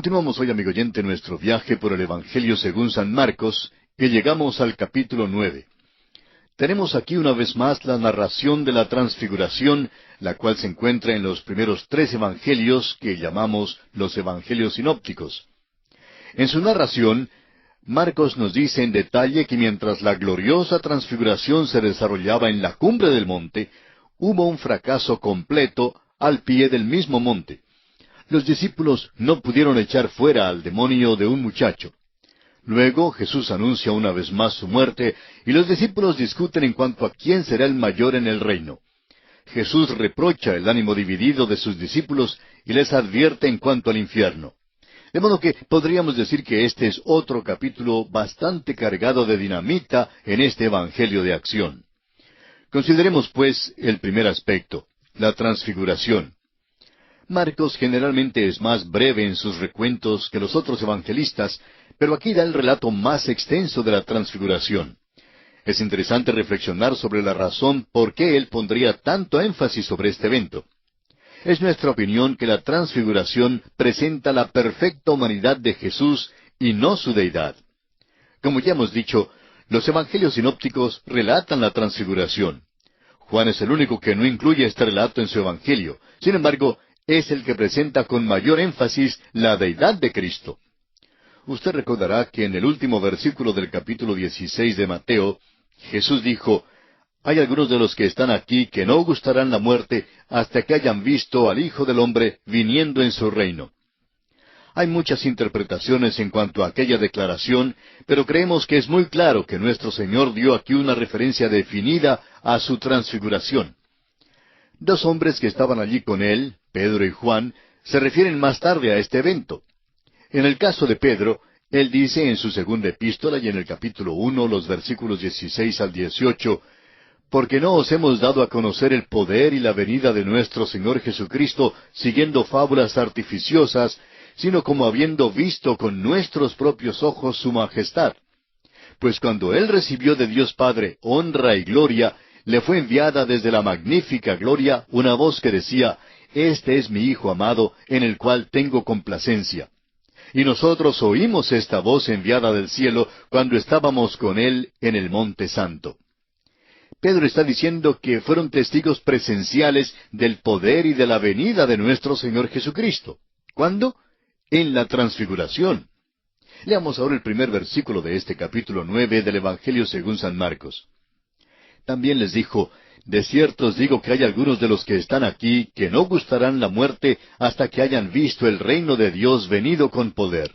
Continuamos hoy, amigo oyente, nuestro viaje por el Evangelio según San Marcos, y llegamos al capítulo 9. Tenemos aquí una vez más la narración de la transfiguración, la cual se encuentra en los primeros tres evangelios que llamamos los evangelios sinópticos. En su narración, Marcos nos dice en detalle que mientras la gloriosa transfiguración se desarrollaba en la cumbre del monte, hubo un fracaso completo al pie del mismo monte. Los discípulos no pudieron echar fuera al demonio de un muchacho. Luego Jesús anuncia una vez más su muerte, y los discípulos discuten en cuanto a quién será el mayor en el reino. Jesús reprocha el ánimo dividido de sus discípulos y les advierte en cuanto al infierno. De modo que podríamos decir que este es otro capítulo bastante cargado de dinamita en este Evangelio de acción. Consideremos, pues, el primer aspecto, la transfiguración. Marcos generalmente es más breve en sus recuentos que los otros evangelistas, pero aquí da el relato más extenso de la transfiguración. Es interesante reflexionar sobre la razón por qué él pondría tanto énfasis sobre este evento. Es nuestra opinión que la transfiguración presenta la perfecta humanidad de Jesús y no su deidad. Como ya hemos dicho, los evangelios sinópticos relatan la transfiguración. Juan es el único que no incluye este relato en su evangelio. Sin embargo, es el que presenta con mayor énfasis la deidad de Cristo. Usted recordará que en el último versículo del capítulo 16 de Mateo, Jesús dijo: «Hay algunos de los que están aquí que no gustarán la muerte hasta que hayan visto al Hijo del Hombre viniendo en su reino». Hay muchas interpretaciones en cuanto a aquella declaración, pero creemos que es muy claro que nuestro Señor dio aquí una referencia definida a su transfiguración. Dos hombres que estaban allí con él, Pedro y Juan, se refieren más tarde a este evento. En el caso de Pedro, él dice en su segunda epístola y en el capítulo 1, los versículos 16 al 18, «Porque no os hemos dado a conocer el poder y la venida de nuestro Señor Jesucristo siguiendo fábulas artificiosas, sino como habiendo visto con nuestros propios ojos su majestad. Pues cuando Él recibió de Dios Padre honra y gloria, le fue enviada desde la magnífica gloria una voz que decía: Este es mi Hijo amado, en el cual tengo complacencia. Y nosotros oímos esta voz enviada del cielo cuando estábamos con Él en el Monte Santo». Pedro está diciendo que fueron testigos presenciales del poder y de la venida de nuestro Señor Jesucristo. ¿Cuándo? En la transfiguración. Leamos ahora el primer versículo de este capítulo 9 del Evangelio según San Marcos. También les dijo: «De cierto os digo que hay algunos de los que están aquí que no gustarán la muerte hasta que hayan visto el reino de Dios venido con poder».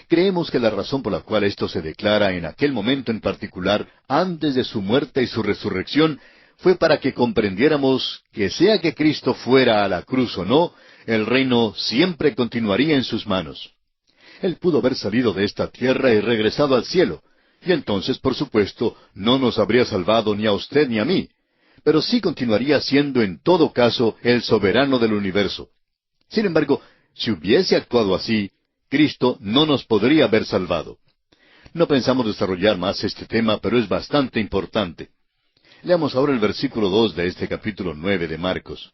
Creemos que la razón por la cual esto se declara en aquel momento en particular, antes de su muerte y su resurrección, fue para que comprendiéramos que sea que Cristo fuera a la cruz o no, el reino siempre continuaría en sus manos. Él pudo haber salido de esta tierra y regresado al cielo, y entonces, por supuesto, no nos habría salvado ni a usted ni a mí, pero sí continuaría siendo en todo caso el soberano del universo. Sin embargo, si hubiese actuado así, Cristo no nos podría haber salvado. No pensamos desarrollar más este tema, pero es bastante importante. Leamos ahora el versículo 2 de este capítulo 9 de Marcos.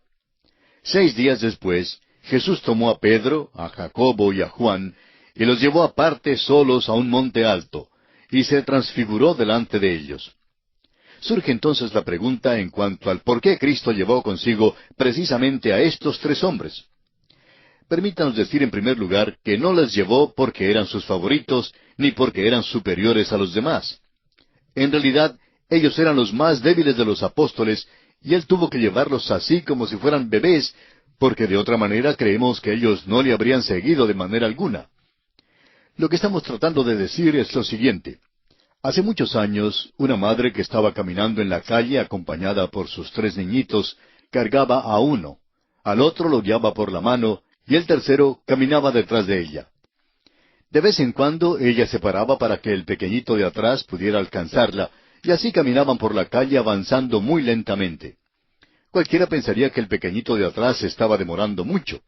6 días después, Jesús tomó a Pedro, a Jacobo y a Juan, y los llevó aparte solos a un monte alto, y se transfiguró delante de ellos. Surge entonces la pregunta en cuanto al por qué Cristo llevó consigo precisamente a estos tres hombres. Permítanos decir en primer lugar que no les llevó porque eran sus favoritos, ni porque eran superiores a los demás. En realidad, ellos eran los más débiles de los apóstoles, y Él tuvo que llevarlos así como si fueran bebés, porque de otra manera creemos que ellos no le habrían seguido de manera alguna. Lo que estamos tratando de decir es lo siguiente. Hace muchos años, una madre que estaba caminando en la calle acompañada por sus tres niñitos, cargaba a uno, al otro lo guiaba por la mano, y el tercero caminaba detrás de ella. De vez en cuando ella se paraba para que el pequeñito de atrás pudiera alcanzarla, y así caminaban por la calle avanzando muy lentamente. Cualquiera pensaría que el pequeñito de atrás se estaba demorando mucho.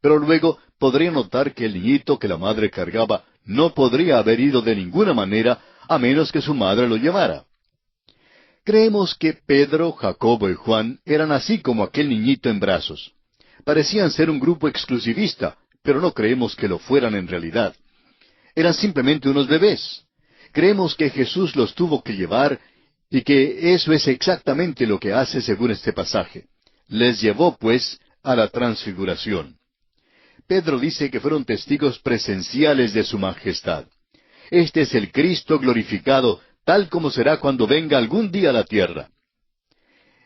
Pero luego podría notar que el niñito que la madre cargaba no podría haber ido de ninguna manera a menos que su madre lo llevara. Creemos que Pedro, Jacobo y Juan eran así como aquel niñito en brazos. Parecían ser un grupo exclusivista, pero no creemos que lo fueran en realidad. Eran simplemente unos bebés. Creemos que Jesús los tuvo que llevar y que eso es exactamente lo que hace según este pasaje. Les llevó, pues, a la transfiguración. Pedro dice que fueron testigos presenciales de su majestad. Este es el Cristo glorificado, tal como será cuando venga algún día a la tierra.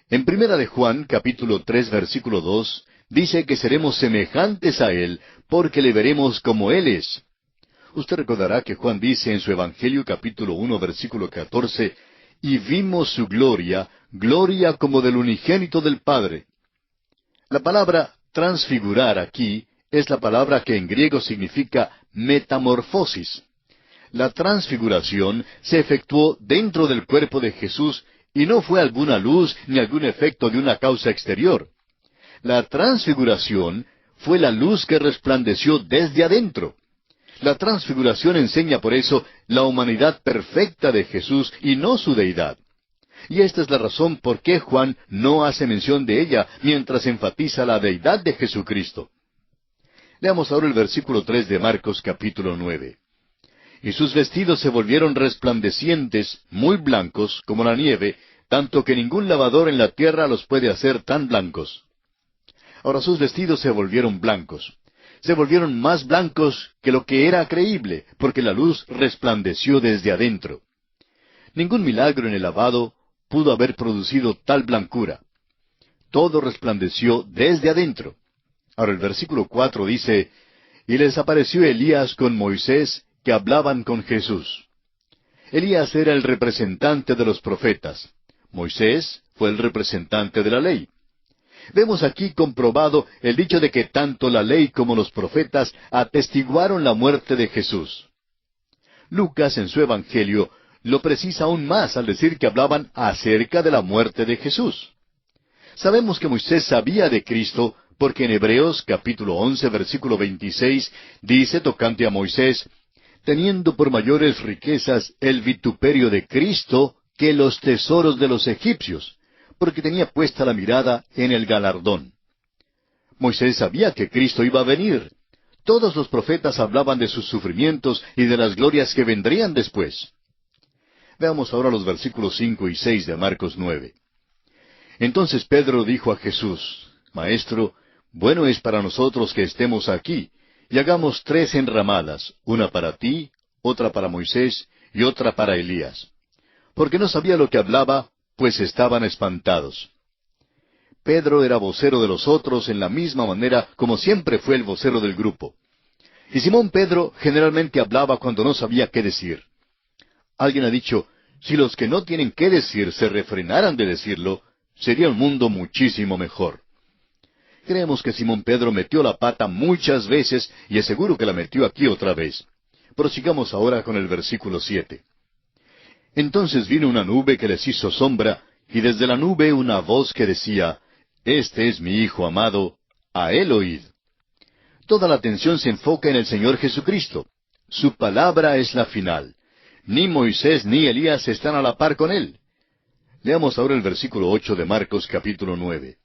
En Primera de Juan, capítulo 3, versículo 2, dice que seremos semejantes a Él, porque le veremos como Él es. Usted recordará que Juan dice en su Evangelio, capítulo 1, versículo 14, y vimos su gloria, gloria como del unigénito del Padre. La palabra transfigurar aquí es la palabra que en griego significa metamorfosis. La transfiguración se efectuó dentro del cuerpo de Jesús y no fue alguna luz ni algún efecto de una causa exterior. La transfiguración fue la luz que resplandeció desde adentro. La transfiguración enseña por eso la humanidad perfecta de Jesús y no su deidad. Y esta es la razón por qué Juan no hace mención de ella mientras enfatiza la deidad de Jesucristo. Leamos ahora el versículo 3 de Marcos capítulo 9. Y sus vestidos se volvieron resplandecientes, muy blancos, como la nieve, tanto que ningún lavador en la tierra los puede hacer tan blancos. Ahora sus vestidos se volvieron blancos. Se volvieron más blancos que lo que era creíble, porque la luz resplandeció desde adentro. Ningún milagro en el lavado pudo haber producido tal blancura. Todo resplandeció desde adentro. Ahora el versículo 4 dice, y les apareció Elías con Moisés, que hablaban con Jesús. Elías era el representante de los profetas. Moisés fue el representante de la ley. Vemos aquí comprobado el dicho de que tanto la ley como los profetas atestiguaron la muerte de Jesús. Lucas en su Evangelio lo precisa aún más al decir que hablaban acerca de la muerte de Jesús. Sabemos que Moisés sabía de Cristo porque en Hebreos capítulo 11 versículo 26 dice tocante a Moisés, teniendo por mayores riquezas el vituperio de Cristo que los tesoros de los egipcios, porque tenía puesta la mirada en el galardón. Moisés sabía que Cristo iba a venir. Todos los profetas hablaban de sus sufrimientos y de las glorias que vendrían después. Veamos ahora los versículos 5 y 6 de Marcos 9. Entonces Pedro dijo a Jesús, Maestro, bueno es para nosotros que estemos aquí, y hagamos 3 enramadas, una para ti, otra para Moisés, y otra para Elías. Porque no sabía lo que hablaba, pues estaban espantados. Pedro era vocero de los otros en la misma manera como siempre fue el vocero del grupo. Y Simón Pedro generalmente hablaba cuando no sabía qué decir. Alguien ha dicho, si los que no tienen qué decir se refrenaran de decirlo, sería un mundo muchísimo mejor. Creemos que Simón Pedro metió la pata muchas veces y es seguro que la metió aquí otra vez. Prosigamos ahora con el versículo 7. Entonces vino una nube que les hizo sombra, y desde la nube una voz que decía, Este es mi Hijo amado, a él oíd. Toda la atención se enfoca en el Señor Jesucristo. Su palabra es la final. Ni Moisés ni Elías están a la par con él. Leamos ahora el versículo 8 de Marcos capítulo 9.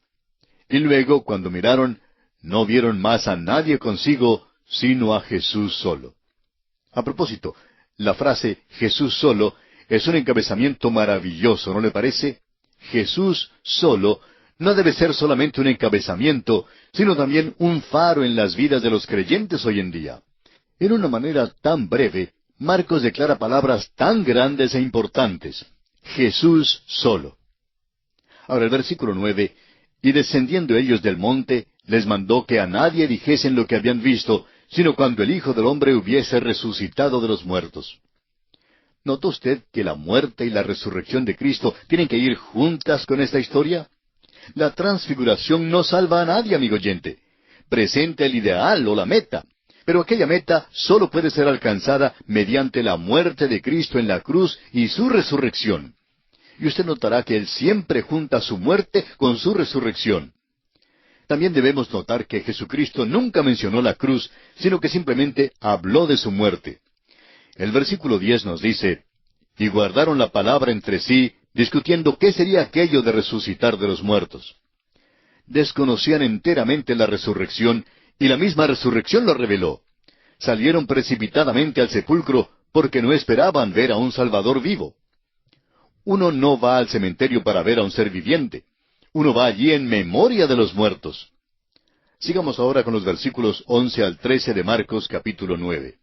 Y luego, cuando miraron, no vieron más a nadie consigo, sino a Jesús solo. A propósito, la frase Jesús solo es un encabezamiento maravilloso, ¿no le parece? Jesús solo no debe ser solamente un encabezamiento, sino también un faro en las vidas de los creyentes hoy en día. En una manera tan breve, Marcos declara palabras tan grandes e importantes. Jesús solo. Ahora el versículo 9, y descendiendo ellos del monte, les mandó que a nadie dijesen lo que habían visto, sino cuando el Hijo del Hombre hubiese resucitado de los muertos. ¿Notó usted que la muerte y la resurrección de Cristo tienen que ir juntas con esta historia? La transfiguración no salva a nadie, amigo oyente. Presenta el ideal o la meta, pero aquella meta solo puede ser alcanzada mediante la muerte de Cristo en la cruz y su resurrección. Y usted notará que Él siempre junta su muerte con su resurrección. También debemos notar que Jesucristo nunca mencionó la cruz, sino que simplemente habló de su muerte. El versículo 10 nos dice, y guardaron la palabra entre sí, discutiendo qué sería aquello de resucitar de los muertos. Desconocían enteramente la resurrección, Y la misma resurrección lo reveló. Salieron precipitadamente al sepulcro porque no esperaban ver a un Salvador vivo. Uno no va al cementerio para ver a un ser viviente. Uno va allí en memoria de los muertos. Sigamos ahora con los versículos 11 al 13 de Marcos capítulo 9.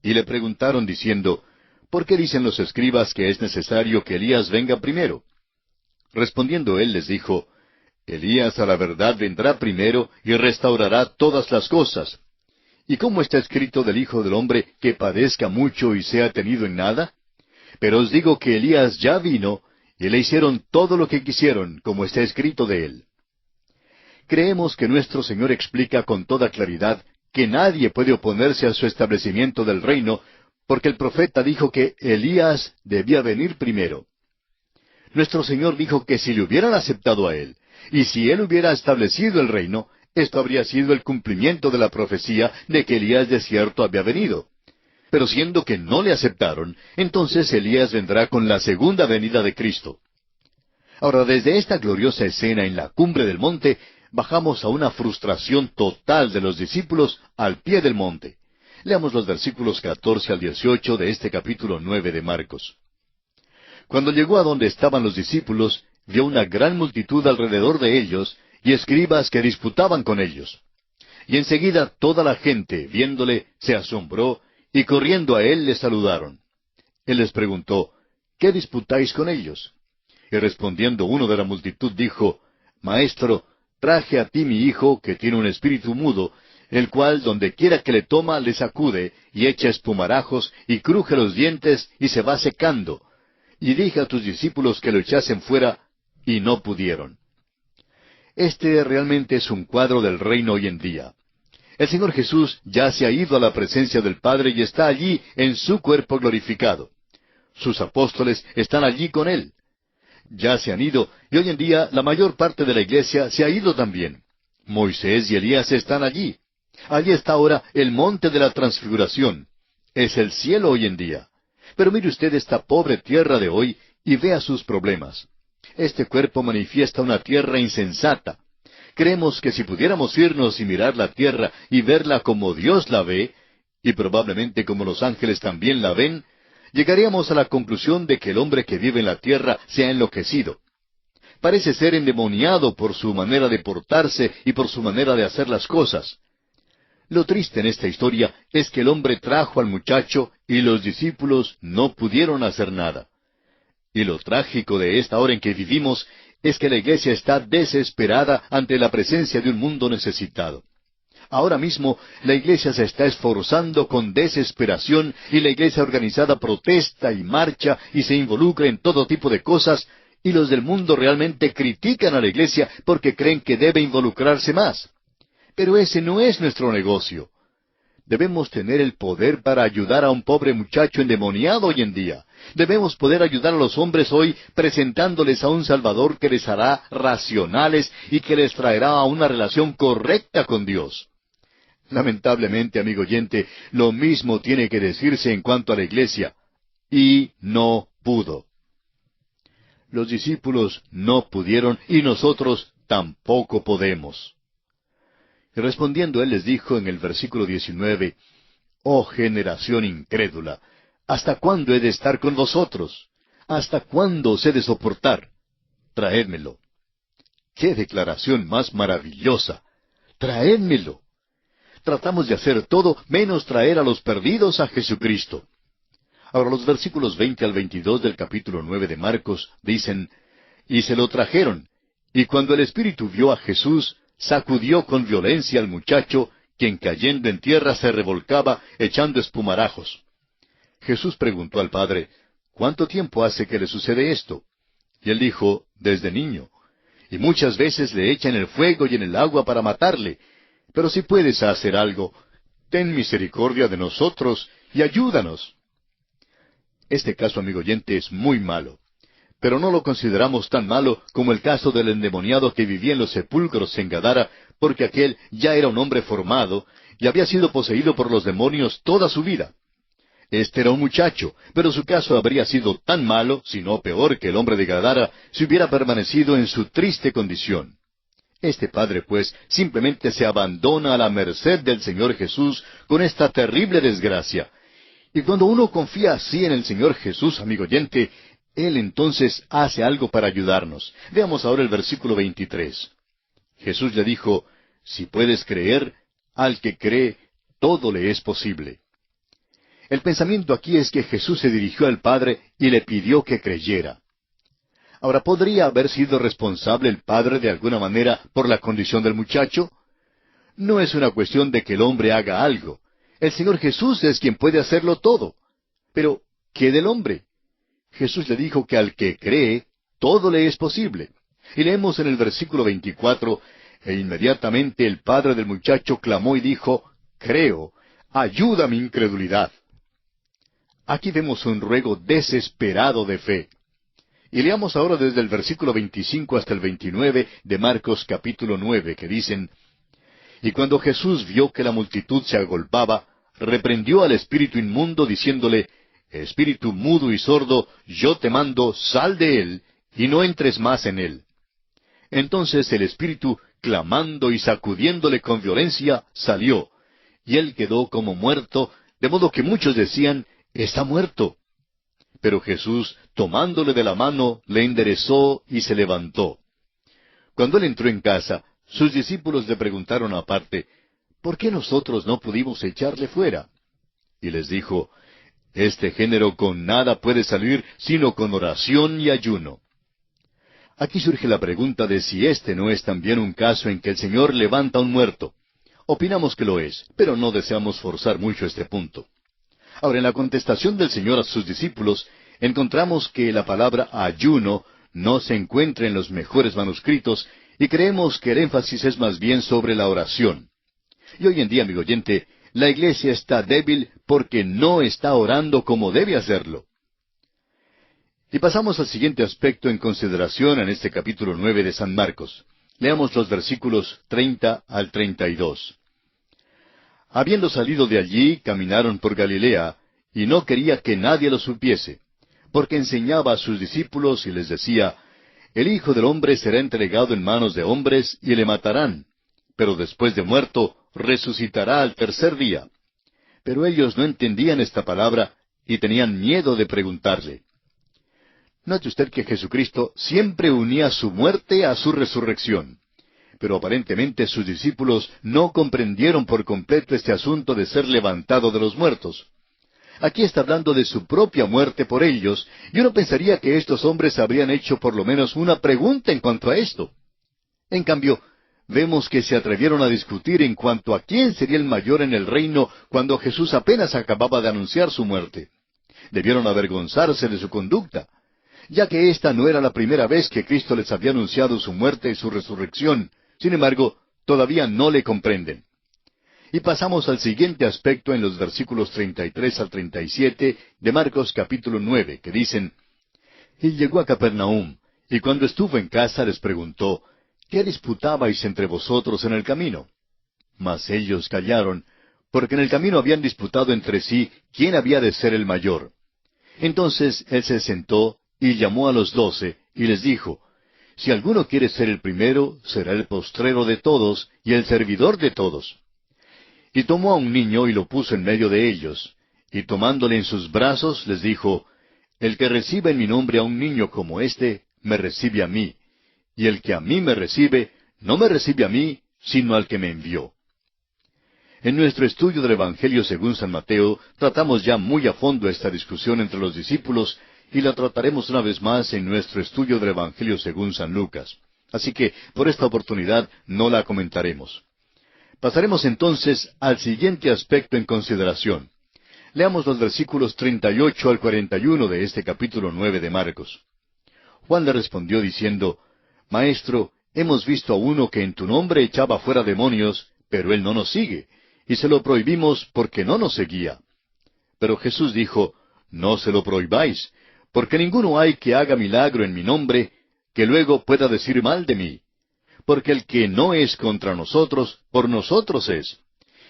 Y le preguntaron diciendo, ¿por qué dicen los escribas que es necesario que Elías venga primero? Respondiendo él les dijo, Elías a la verdad vendrá primero y restaurará todas las cosas. ¿Y cómo está escrito del Hijo del Hombre que padezca mucho y sea tenido en nada? Pero os digo que Elías ya vino, y le hicieron todo lo que quisieron, como está escrito de él. Creemos que nuestro Señor explica con toda claridad que nadie puede oponerse a su establecimiento del reino, porque el profeta dijo que Elías debía venir primero. Nuestro Señor dijo que si le hubieran aceptado a él, y si él hubiera establecido el reino, esto habría sido el cumplimiento de la profecía de que Elías de cierto había venido. Pero siendo que no le aceptaron, entonces Elías vendrá con la segunda venida de Cristo. Ahora, desde esta gloriosa escena en la cumbre del monte, bajamos a una frustración total de los discípulos al pie del monte. Leamos los versículos 14 al 18 de este capítulo 9 de Marcos. Cuando llegó a donde estaban los discípulos, vio una gran multitud alrededor de ellos, y escribas que disputaban con ellos. Y enseguida toda la gente, viéndole, se asombró, y corriendo a él le saludaron. Él les preguntó, ¿qué disputáis con ellos? Y respondiendo uno de la multitud dijo, Maestro, traje a ti mi hijo, que tiene un espíritu mudo, el cual donde quiera que le toma le sacude, y echa espumarajos, y cruje los dientes, y se va secando. Y dije a tus discípulos que lo echasen fuera, y no pudieron. Este realmente es un cuadro del reino hoy en día. El Señor Jesús ya se ha ido a la presencia del Padre y está allí en su cuerpo glorificado. Sus apóstoles están allí con Él. Ya se han ido, y hoy en día la mayor parte de la iglesia se ha ido también. Moisés y Elías están allí. Allí está ahora el monte de la transfiguración. Es el cielo hoy en día. Pero mire usted esta pobre tierra de hoy y vea sus problemas. Este cuerpo manifiesta una tierra insensata. Creemos que si pudiéramos irnos y mirar la tierra y verla como Dios la ve, y probablemente como los ángeles también la ven, llegaríamos a la conclusión de que el hombre que vive en la tierra se ha enloquecido. Parece ser endemoniado por su manera de portarse y por su manera de hacer las cosas. Lo triste en esta historia es que el hombre trajo al muchacho y los discípulos no pudieron hacer nada. Y lo trágico de esta hora en que vivimos es que la iglesia está desesperada ante la presencia de un mundo necesitado. Ahora mismo la iglesia se está esforzando con desesperación y la iglesia organizada protesta y marcha y se involucra en todo tipo de cosas, y los del mundo realmente critican a la iglesia porque creen que debe involucrarse más. Pero ese no es nuestro negocio. Debemos tener el poder para ayudar a un pobre muchacho endemoniado hoy en día. Debemos poder ayudar a los hombres hoy presentándoles a un Salvador que les hará racionales y que les traerá a una relación correcta con Dios. Lamentablemente, amigo oyente, lo mismo tiene que decirse en cuanto a la iglesia. Y no pudo. Los discípulos no pudieron y nosotros tampoco podemos. Y respondiendo él les dijo en el versículo 19, Oh generación incrédula, ¿hasta cuándo he de estar con vosotros? ¿Hasta cuándo os he de soportar? Traédmelo. ¡Qué declaración más maravillosa! ¡Traédmelo! Tratamos de hacer todo menos traer a los perdidos a Jesucristo. Ahora los versículos 20 al 22 del capítulo 9 de Marcos dicen, Y se lo trajeron, y cuando el Espíritu vio a Jesús, sacudió con violencia al muchacho, quien cayendo en tierra se revolcaba, echando espumarajos. Jesús preguntó al padre, ¿cuánto tiempo hace que le sucede esto? Y él dijo, desde niño. Y muchas veces le echan en el fuego y en el agua para matarle. Pero si puedes hacer algo, ten misericordia de nosotros y ayúdanos. Este caso, amigo oyente, es muy malo. Pero no lo consideramos tan malo como el caso del endemoniado que vivía en los sepulcros en Gadara, porque aquel ya era un hombre formado y había sido poseído por los demonios toda su vida. Este era un muchacho, pero su caso habría sido tan malo, si no peor que el hombre de Gadara, si hubiera permanecido en su triste condición. Este padre, pues, simplemente se abandona a la merced del Señor Jesús con esta terrible desgracia. Y cuando uno confía así en el Señor Jesús, amigo oyente, Él entonces hace algo para ayudarnos. Veamos ahora el versículo 23. Jesús le dijo, si puedes creer, al que cree, todo le es posible. El pensamiento aquí es que Jesús se dirigió al Padre y le pidió que creyera. Ahora, ¿podría haber sido responsable el Padre de alguna manera por la condición del muchacho? No es una cuestión de que el hombre haga algo. El Señor Jesús es quien puede hacerlo todo. Pero, ¿qué del hombre? Jesús le dijo que al que cree, todo le es posible. Y leemos en el versículo 24, e inmediatamente el padre del muchacho clamó y dijo, creo, ayuda mi incredulidad. Aquí vemos un ruego desesperado de fe. Y leamos ahora desde el versículo 25 hasta el 29 de Marcos capítulo 9, que dicen, y cuando Jesús vio que la multitud se agolpaba, reprendió al espíritu inmundo, diciéndole, espíritu mudo y sordo, yo te mando, sal de él, y no entres más en él. Entonces el espíritu, clamando y sacudiéndole con violencia, salió, y él quedó como muerto, de modo que muchos decían, está muerto. Pero Jesús, tomándole de la mano, le enderezó y se levantó. Cuando él entró en casa, sus discípulos le preguntaron aparte, ¿por qué nosotros no pudimos echarle fuera? Y les dijo, este género con nada puede salir sino con oración y ayuno. Aquí surge la pregunta de si este no es también un caso en que el Señor levanta a un muerto. Opinamos que lo es, pero no deseamos forzar mucho este punto. Ahora, en la contestación del Señor a sus discípulos, encontramos que la palabra ayuno no se encuentra en los mejores manuscritos, y creemos que el énfasis es más bien sobre la oración. Y hoy en día, amigo oyente, la iglesia está débil porque no está orando como debe hacerlo. Y pasamos al siguiente aspecto en consideración en este capítulo 9 de San Marcos. Leamos los versículos 30 al 32. Habiendo salido de allí, caminaron por Galilea, y no quería que nadie lo supiese, porque enseñaba a sus discípulos y les decía, el Hijo del Hombre será entregado en manos de hombres y le matarán, pero después de muerto resucitará al tercer día. Pero ellos no entendían esta palabra y tenían miedo de preguntarle. Note usted que Jesucristo siempre unía su muerte a su resurrección. Pero aparentemente sus discípulos no comprendieron por completo este asunto de ser levantado de los muertos. Aquí está hablando de su propia muerte por ellos, y uno pensaría que estos hombres habrían hecho por lo menos una pregunta en cuanto a esto. En cambio, vemos que se atrevieron a discutir en cuanto a quién sería el mayor en el reino cuando Jesús apenas acababa de anunciar su muerte. Debieron avergonzarse de su conducta, ya que esta no era la primera vez que Cristo les había anunciado su muerte y su resurrección. Sin embargo, todavía no le comprenden. Y pasamos al siguiente aspecto en los versículos 33 al 37 de Marcos capítulo 9, que dicen, y llegó a Capernaum, y cuando estuvo en casa les preguntó, ¿qué disputabais entre vosotros en el camino? Mas ellos callaron, porque en el camino habían disputado entre sí quién había de ser el mayor. Entonces él se sentó y llamó a los 12, y les dijo, si alguno quiere ser el primero, será el postrero de todos y el servidor de todos. Y tomó a un niño y lo puso en medio de ellos, y tomándole en sus brazos les dijo, el que reciba en mi nombre a un niño como este, me recibe a mí, y el que a mí me recibe, no me recibe a mí, sino al que me envió. En nuestro estudio del Evangelio según San Mateo, tratamos ya muy a fondo esta discusión entre los discípulos, y la trataremos una vez más en nuestro estudio del Evangelio según San Lucas. Así que, por esta oportunidad, no la comentaremos. Pasaremos entonces al siguiente aspecto en consideración. Leamos los versículos 38 al 41 de este capítulo 9 de Marcos. Juan le respondió diciendo, Maestro, hemos visto a uno que en tu nombre echaba fuera demonios, pero él no nos sigue, y se lo prohibimos porque no nos seguía. Pero Jesús dijo, No se lo prohibáis, porque ninguno hay que haga milagro en mi nombre, que luego pueda decir mal de mí. Porque el que no es contra nosotros, por nosotros es.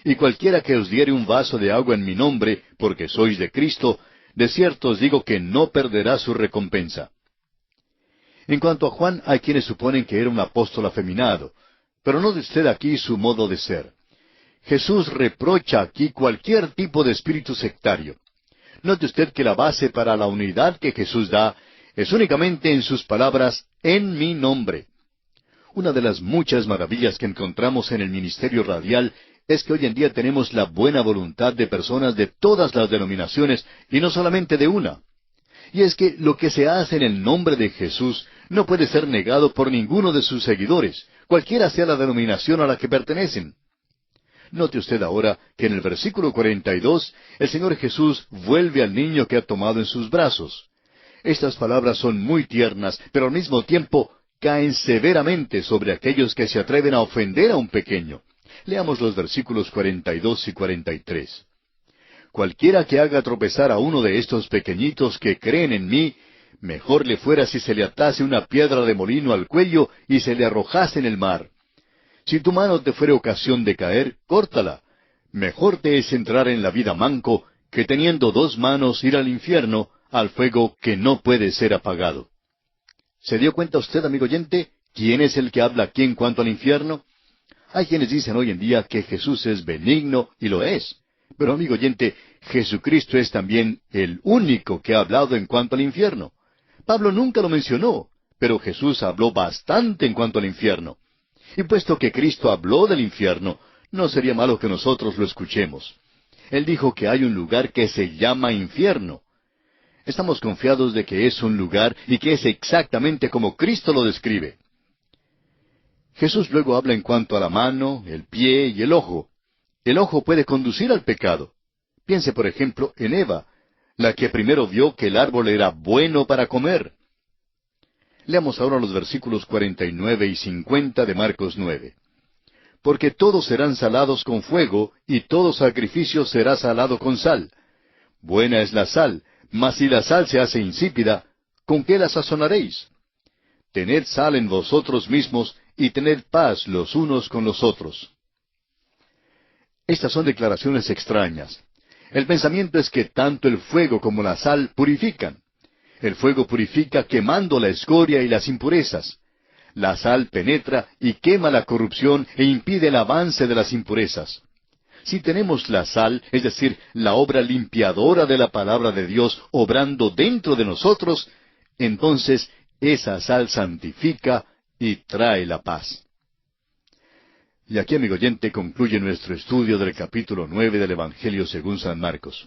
Y cualquiera que os diere un vaso de agua en mi nombre, porque sois de Cristo, de cierto os digo que no perderá su recompensa. En cuanto a Juan, hay quienes suponen que era un apóstol afeminado. Pero note usted aquí su modo de ser. Jesús reprocha aquí cualquier tipo de espíritu sectario. Note usted que la base para la unidad que Jesús da es únicamente en sus palabras, en mi nombre. Una de las muchas maravillas que encontramos en el ministerio radial es que hoy en día tenemos la buena voluntad de personas de todas las denominaciones y no solamente de una. Y es que lo que se hace en el nombre de Jesús no puede ser negado por ninguno de sus seguidores, cualquiera sea la denominación a la que pertenecen. Note usted ahora que en el versículo 42 el Señor Jesús vuelve al niño que ha tomado en sus brazos. Estas palabras son muy tiernas, pero al mismo tiempo caen severamente sobre aquellos que se atreven a ofender a un pequeño. Leamos los versículos 42 y 43. Cualquiera que haga tropezar a uno de estos pequeñitos que creen en mí, mejor le fuera si se le atase una piedra de molino al cuello y se le arrojase en el mar. Si tu mano te fuere ocasión de caer, córtala. Mejor te es entrar en la vida manco, que teniendo dos manos ir al infierno, al fuego que no puede ser apagado. ¿Se dio cuenta usted, amigo oyente, quién es el que habla aquí en cuanto al infierno? Hay quienes dicen hoy en día que Jesús es benigno, y lo es. Pero, amigo oyente, Jesucristo es también el único que ha hablado en cuanto al infierno. Pablo nunca lo mencionó, pero Jesús habló bastante en cuanto al infierno. Y puesto que Cristo habló del infierno, no sería malo que nosotros lo escuchemos. Él dijo que hay un lugar que se llama infierno. Estamos confiados de que es un lugar y que es exactamente como Cristo lo describe. Jesús luego habla en cuanto a la mano, el pie y el ojo. El ojo puede conducir al pecado. Piense, por ejemplo, en Eva, la que primero vio que el árbol era bueno para comer. Leamos ahora los versículos 49 y 50 de Marcos 9. Porque todos serán salados con fuego, y todo sacrificio será salado con sal. Buena es la sal, mas si la sal se hace insípida, ¿con qué la sazonaréis? Tened sal en vosotros mismos, y tened paz los unos con los otros. Estas son declaraciones extrañas. El pensamiento es que tanto el fuego como la sal purifican. El fuego purifica quemando la escoria y las impurezas. La sal penetra y quema la corrupción e impide el avance de las impurezas. Si tenemos la sal, es decir, la obra limpiadora de la palabra de Dios obrando dentro de nosotros, entonces esa sal santifica y trae la paz. Y aquí, amigo oyente, concluye nuestro estudio del capítulo 9 del Evangelio según San Marcos.